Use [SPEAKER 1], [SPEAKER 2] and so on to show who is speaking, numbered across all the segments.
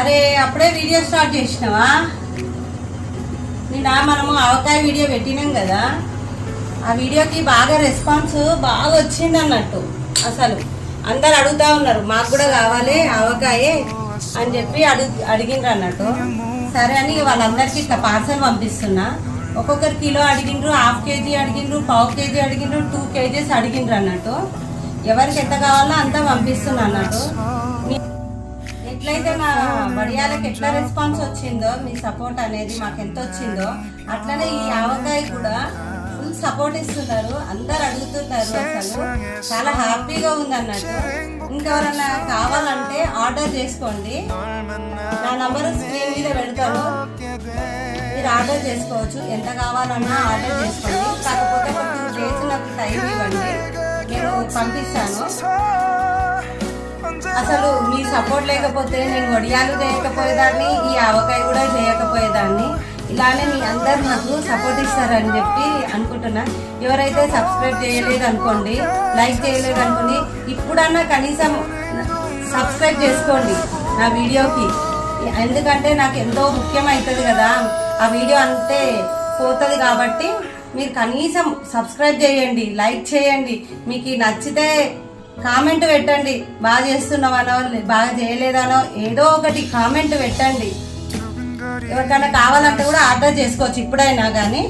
[SPEAKER 1] అరే అప్పుడే video start చేసినావా? నిన్న మనము ఆవకాయ వీడియో పెట్టినాం కదా, ఆ వీడియోకి బాగా రెస్పాన్స్ బాగా వచ్చింది అన్నట్టు. అసలు అందరు అడుగుతా ఉన్నారు మాకు కూడా కావాలి ఆవకాయే అని చెప్పి అడిగిండ్రు అన్నట్టు. సరే అని వాళ్ళందరికీ ఇట్లా పార్సల్ పంపిస్తున్నా. ఒక్కొక్కరు కిలో అడిగిండ్రు, హాఫ్ కేజీ అడిగిండ్రు, పావు కేజీ అడిగిండ్రు, 2 kgs అడిగిండ్రు అన్నట్టు. ఎవరికి ఎంత కావాలో అంతా పంపిస్తున్నా అన్నట్టు. ఎట్లయితే మా వడియాలకి ఎట్లా రెస్పాన్స్ వచ్చిందో, మీ సపోర్ట్ అనేది మాకు ఎంత వచ్చిందో అట్లనే ఈ ఆవకాయ కూడా ఫుల్ సపోర్ట్ ఇస్తున్నారు. అందరు అడుగుతున్నారు. అసలు చాలా హ్యాపీగా ఉంది అన్నట్టు. ఇంకెవరన్నా కావాలంటే ఆర్డర్ చేసుకోండి. నా నంబరు స్క్రీన్ మీద పెడతాను, మీరు ఆర్డర్ చేసుకోవచ్చు. ఎంత కావాలన్నా ఆర్డర్ చేసుకోండి. కాకపోతే ఒక 2 days నాకు టైం ఇవ్వండి, నేను పంపిస్తాను. అసలు మీ సపోర్ట్ లేకపోతే నేను వడియాలు చేయకపోయేదాన్ని, ఈ ఆవకాయ కూడా చేయకపోయేదాన్ని. ఇలానే మీ అందరు నాకు సపోర్ట్ ఇస్తారని చెప్పి అనుకుంటున్నా. ఎవరైతే సబ్స్క్రైబ్ చేయలేదు అనుకోండి, లైక్ చేయలేదు అనుకోండి, ఇప్పుడన్నా కనీసం సబ్స్క్రైబ్ చేసుకోండి నా వీడియోకి. ఎందుకంటే నాకు ఎంతో ముఖ్యమవుతుంది కదా, ఆ వీడియో అంటే పోతుంది. కాబట్టి మీరు కనీసం సబ్స్క్రైబ్ చేయండి, లైక్ చేయండి. మీకు నచ్చితే కామెంట్ పెట్టండి, బాగా చేస్తున్నామనో బాగా చేయలేదనో ఏదో ఒకటి కామెంట్ పెట్టండి. ఎవరికైనా కావాలంటే కూడా ఆర్డర్ చేసుకోవచ్చు ఇప్పుడైనా. కానీ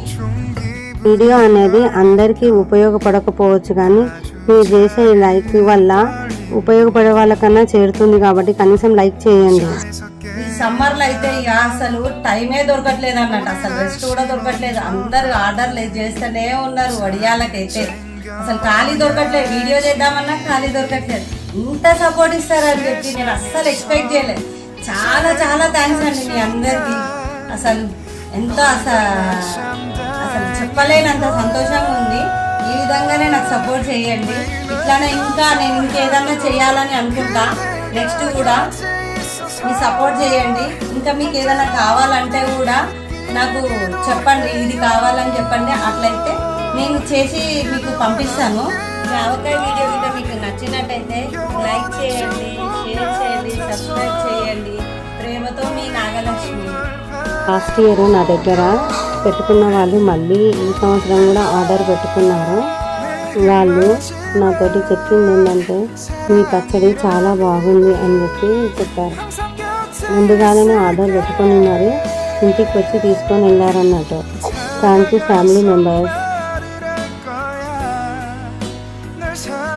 [SPEAKER 2] వీడియో అనేది అందరికీ ఉపయోగపడకపోవచ్చు, కానీ మీరు చేసే లైక్ వల్ల ఉపయోగపడే వాళ్ళకన్నా చేరుతుంది. కాబట్టి కనీసం లైక్ చేయండి.
[SPEAKER 1] ఈ సమ్మర్లో అయితే ఇక అసలు టైమే దొరకట్లేదు అన్నట్టు, అసలు రెస్ట్ కూడా దొరకట్లేదు. అందరు ఆర్డర్లు చేస్తూనే ఉన్నారు. వడియాలకైతే అసలు ఖాళీ దొరకట్లేదు. వీడియో చేద్దామన్నా ఖాళీ దొరకట్లేదు. ఇంత సపోర్ట్ ఇస్తారని చెప్పి నేను అస్సలు ఎక్స్పెక్ట్ చేయలేదు. చాలా చాలా థ్యాంక్స్ అండి మీ అందరికి. అసలు ఎంతో అసలు చెప్పలేనంత సంతోషంగా ఉంది. ఈ విధంగానే నాకు సపోర్ట్ చేయండి. ఇట్లానే ఇంకా నేను ఇంకేదన్నా చేయాలని అనుకుంటా. నెక్స్ట్ కూడా మీ సపోర్ట్ చేయండి. ఇంకా మీకు ఏదైనా కావాలంటే కూడా నాకు చెప్పండి, ఇది కావాలని చెప్పండి. అట్లయితే నేను చేసి మీకు పంపిస్తాను. ఆవకాయ వీడియో కూడా మీకు నచ్చినట్టయితే లైక్ చేయండి, షేర్ చేయండి, సబ్స్క్రైబ్ చేయండి. ప్రేమతో మీ నాగలక్ష్మి.
[SPEAKER 2] లాస్ట్ ఇయర్ నా దగ్గర పెట్టుకున్న వాళ్ళు మళ్ళీ ఈ సంవత్సరం కూడా ఆర్డర్ పెట్టుకున్నారు. వాళ్ళు నాతోటి చెప్పింది ఏంటంటే మీ పచ్చడి చాలా బాగుంది అని చెప్పి చెప్పారు. ముందుగానే ఆర్డర్ పెట్టుకొని మరి ఇంటికి వచ్చి తీసుకొని వెళ్ళారన్నట్టు. Thank you family members.